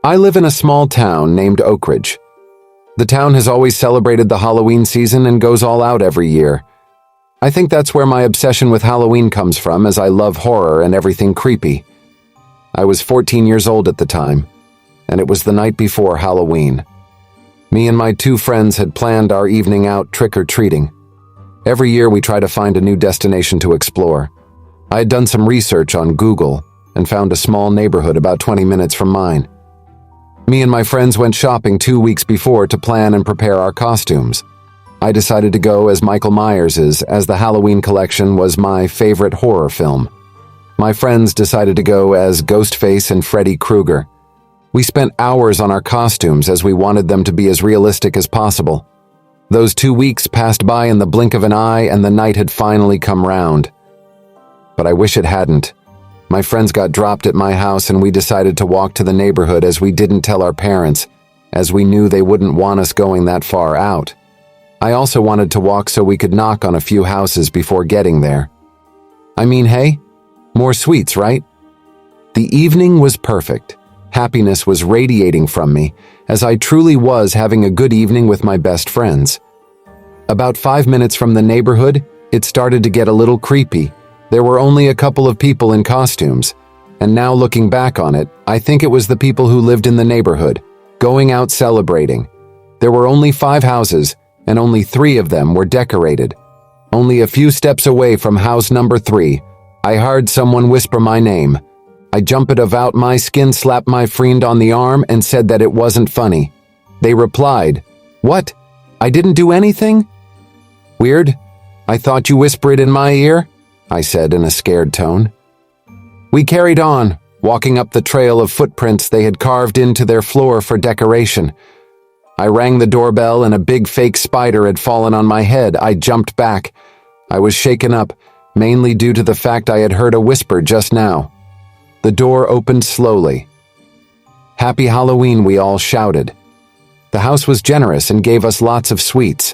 I live in a small town named Oak Ridge. The town has always celebrated the Halloween season and goes all out every year. I think that's where my obsession with Halloween comes from, as I love horror and everything creepy. I was 14 years old at the time, and it was the night before Halloween. Me and my two friends had planned our evening out trick-or-treating. Every year we try to find a new destination to explore. I had done some research on Google and found a small neighborhood about 20 minutes from mine. Me and my friends went shopping 2 weeks before to plan and prepare our costumes. I decided to go as Michael Myers's, as the Halloween collection was my favorite horror film. My friends decided to go as Ghostface and Freddy Krueger. We spent hours on our costumes as we wanted them to be as realistic as possible. Those 2 weeks passed by in the blink of an eye, and the night had finally come round. But I wish it hadn't. My friends got dropped at my house and we decided to walk to the neighborhood, as we didn't tell our parents, as we knew they wouldn't want us going that far out. I also wanted to walk so we could knock on a few houses before getting there. I mean, hey, more sweets, right? The evening was perfect. Happiness was radiating from me, as I truly was having a good evening with my best friends. About 5 minutes from the neighborhood, it started to get a little creepy. There were only a couple of people in costumes, and now looking back on it, I think it was the people who lived in the neighborhood, going out celebrating. There were only 5 houses, and only 3 of them were decorated. Only a few steps away from house number 3, I heard someone whisper my name. I jumped out my skin, slapped my friend on the arm, and said that it wasn't funny. They replied, "What? I didn't do anything?" "Weird. I thought you whispered in my ear," I said in a scared tone. We carried on, walking up the trail of footprints they had carved into their floor for decoration. I rang the doorbell and a big fake spider had fallen on my head. I jumped back. I was shaken up, mainly due to the fact I had heard a whisper just now. The door opened slowly. "Happy Halloween," we all shouted. The house was generous and gave us lots of sweets.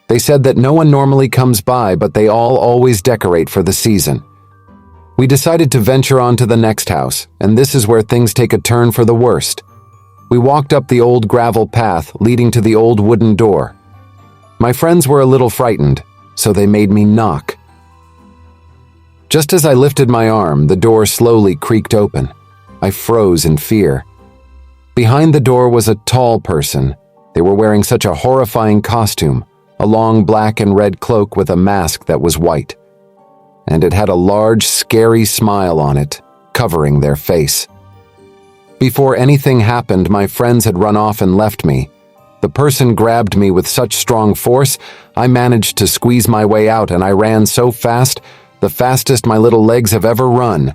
They said that no one normally comes by, but they all always decorate for the season. We decided to venture on to the next house, and this is where things take a turn for the worst. We walked up the old gravel path leading to the old wooden door. My friends were a little frightened, so they made me knock. Just as I lifted my arm, the door slowly creaked open. I froze in fear. Behind the door was a tall person. They were wearing such a horrifying costume, a long black and red cloak with a mask that was white. And it had a large, scary smile on it, covering their face. Before anything happened, my friends had run off and left me. The person grabbed me with such strong force, I managed to squeeze my way out, and I ran so fast, the fastest my little legs have ever run.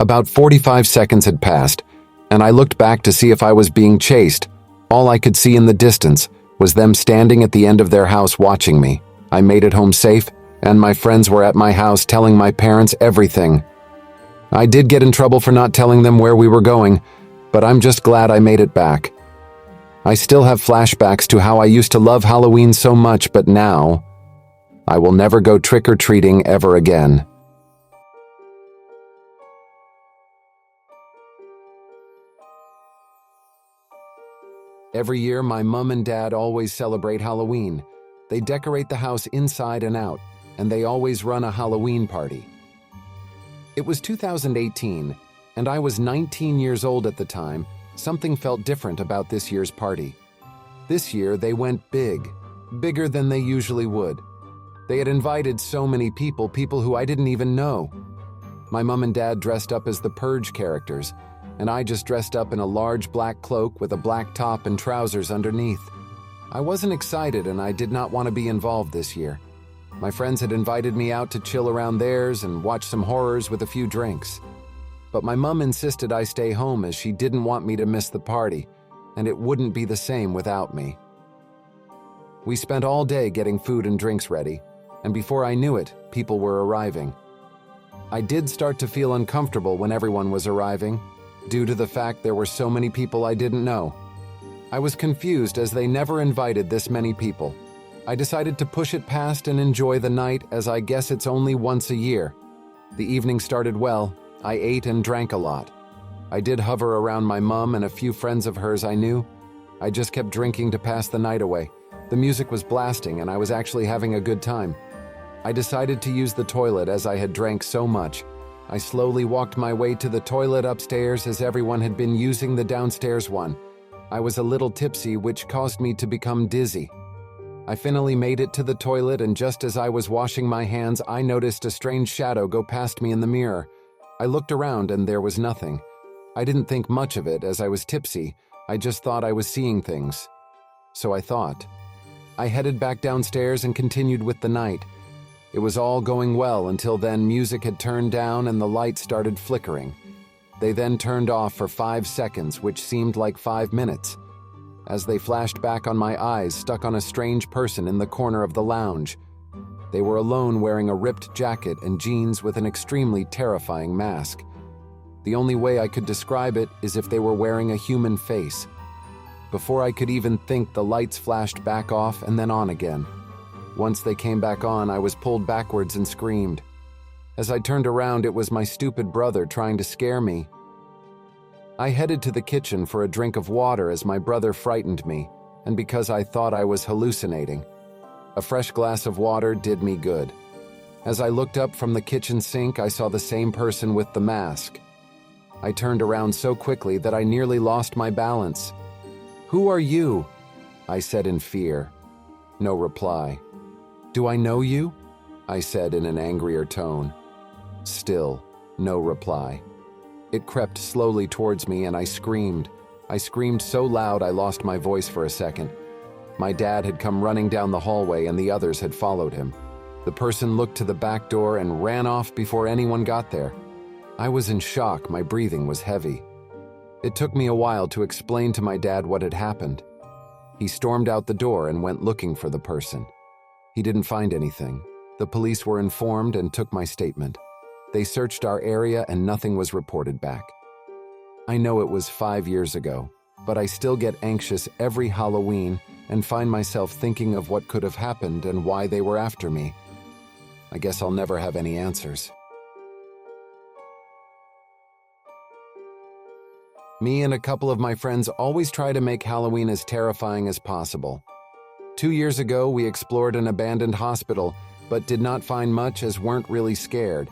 About 45 seconds had passed, and I looked back to see if I was being chased. All I could see in the distance was them standing at the end of their house watching me. I made it home safe, and my friends were at my house telling my parents everything. I did get in trouble for not telling them where we were going, but I'm just glad I made it back. I still have flashbacks to how I used to love Halloween so much, but now I will never go trick-or-treating ever again. Every year, my mom and dad always celebrate Halloween. They decorate the house inside and out, and they always run a Halloween party. It was 2018, and I was 19 years old at the time. Something felt different about this year's party. This year, they went big, bigger than they usually would. They had invited so many people who I didn't even know. My mom and dad dressed up as the Purge characters, and I just dressed up in a large black cloak with a black top and trousers underneath. I wasn't excited, and I did not want to be involved this year. My friends had invited me out to chill around theirs and watch some horrors with a few drinks. But my mom insisted I stay home, as she didn't want me to miss the party, and it wouldn't be the same without me. We spent all day getting food and drinks ready, and before I knew it, people were arriving. I did start to feel uncomfortable when everyone was arriving, due to the fact there were so many people I didn't know. I was confused, as they never invited this many people. I decided to push it past and enjoy the night, as I guess it's only once a year. The evening started well. I ate and drank a lot. I did hover around my mom and a few friends of hers I knew. I just kept drinking to pass the night away. The music was blasting and I was actually having a good time. I decided to use the toilet as I had drank so much. I slowly walked my way to the toilet upstairs as everyone had been using the downstairs one. I was a little tipsy, which caused me to become dizzy. I finally made it to the toilet, and just as I was washing my hands, I noticed a strange shadow go past me in the mirror. I looked around and there was nothing. I didn't think much of it as I was tipsy. I just thought I was seeing things. So I thought. I headed back downstairs and continued with the night. It was all going well until then music had turned down and the lights started flickering. They then turned off for 5 seconds, which seemed like 5 minutes. As they flashed back on my eyes, stuck on a strange person in the corner of the lounge. They were alone, wearing a ripped jacket and jeans with an extremely terrifying mask. The only way I could describe it is if they were wearing a human face. Before I could even think, the lights flashed back off and then on again. Once they came back on, I was pulled backwards and screamed. As I turned around, it was my stupid brother trying to scare me. I headed to the kitchen for a drink of water as my brother frightened me, and because I thought I was hallucinating. A fresh glass of water did me good. As I looked up from the kitchen sink, I saw the same person with the mask. I turned around so quickly that I nearly lost my balance. "Who are you?" I said in fear. No reply. "Do I know you?" I said in an angrier tone. Still, no reply. It crept slowly towards me and I screamed. I screamed so loud I lost my voice for a second. My dad had come running down the hallway and the others had followed him. The person looked to the back door and ran off before anyone got there. I was in shock, my breathing was heavy. It took me a while to explain to my dad what had happened. He stormed out the door and went looking for the person. He didn't find anything. The police were informed and took my statement. They searched our area and nothing was reported back. I know it was 5 years ago, but I still get anxious every Halloween and find myself thinking of what could have happened and why they were after me. I guess I'll never have any answers. Me and a couple of my friends always try to make Halloween as terrifying as possible. 2 years ago, we explored an abandoned hospital, but did not find much as weren't really scared.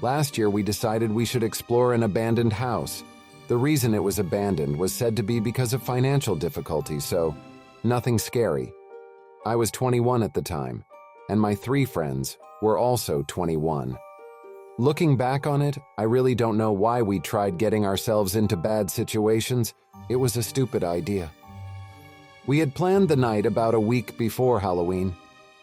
Last year, we decided we should explore an abandoned house. The reason it was abandoned was said to be because of financial difficulties, so nothing scary. I was 21 at the time, and my 3 friends were also 21. Looking back on it, I really don't know why we tried getting ourselves into bad situations. It was a stupid idea. We had planned the night about a week before Halloween.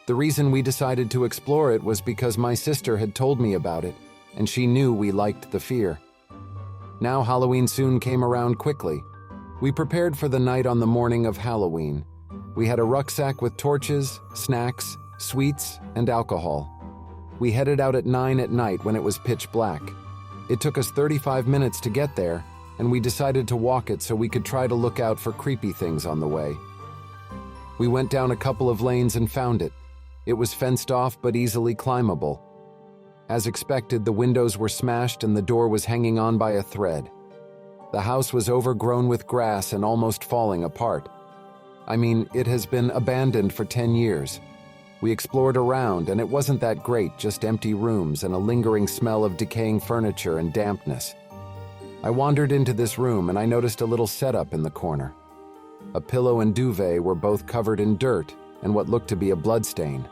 The reason we decided to explore it was because my sister had told me about it, and she knew we liked the fear. Now Halloween soon came around quickly. We prepared for the night on the morning of Halloween. We had a rucksack with torches, snacks, sweets, and alcohol. We headed out at 9 at night when it was pitch black. It took us 35 minutes to get there, and we decided to walk it so we could try to look out for creepy things on the way. We went down a couple of lanes and found it. It was fenced off but easily climbable. As expected, the windows were smashed and the door was hanging on by a thread. The house was overgrown with grass and almost falling apart. I mean, it has been abandoned for 10 years. We explored around and it wasn't that great, just empty rooms and a lingering smell of decaying furniture and dampness. I wandered into this room and I noticed a little setup in the corner. A pillow and duvet were both covered in dirt and what looked to be a bloodstain,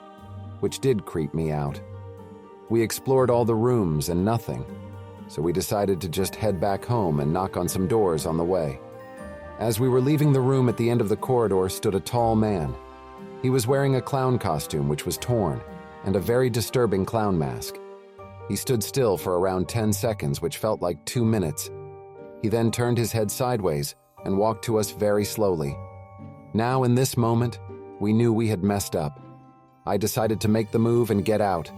which did creep me out. We explored all the rooms and nothing, so we decided to just head back home and knock on some doors on the way. As we were leaving the room, at the end of the corridor stood a tall man. He was wearing a clown costume which was torn, and a very disturbing clown mask. He stood still for around 10 seconds, which felt like 2 minutes. He then turned his head sideways and walked to us very slowly. Now, in this moment, we knew we had messed up. I decided to make the move and get out.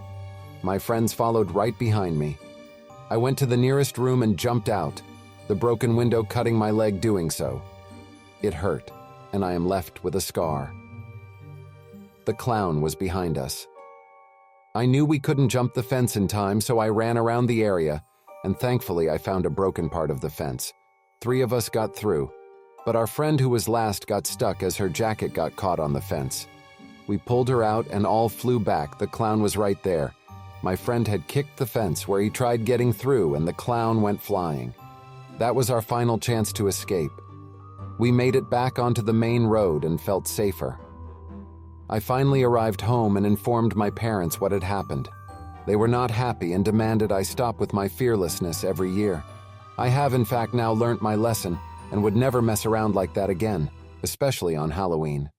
My friends followed right behind me. I went to the nearest room and jumped out, the broken window cutting my leg doing so. It hurt, and I am left with a scar. The clown was behind us. I knew we couldn't jump the fence in time, so I ran around the area. and thankfully I found a broken part of the fence. 3 of us got through, but our friend who was last got stuck as her jacket got caught on the fence. We pulled her out and all flew back. The clown was right there. My friend had kicked the fence where he tried getting through, and the clown went flying. That was our final chance to escape. We made it back onto the main road and felt safer. I finally arrived home and informed my parents what had happened. They were not happy and demanded I stop with my fearlessness every year. I have in fact now learnt my lesson and would never mess around like that again, especially on Halloween.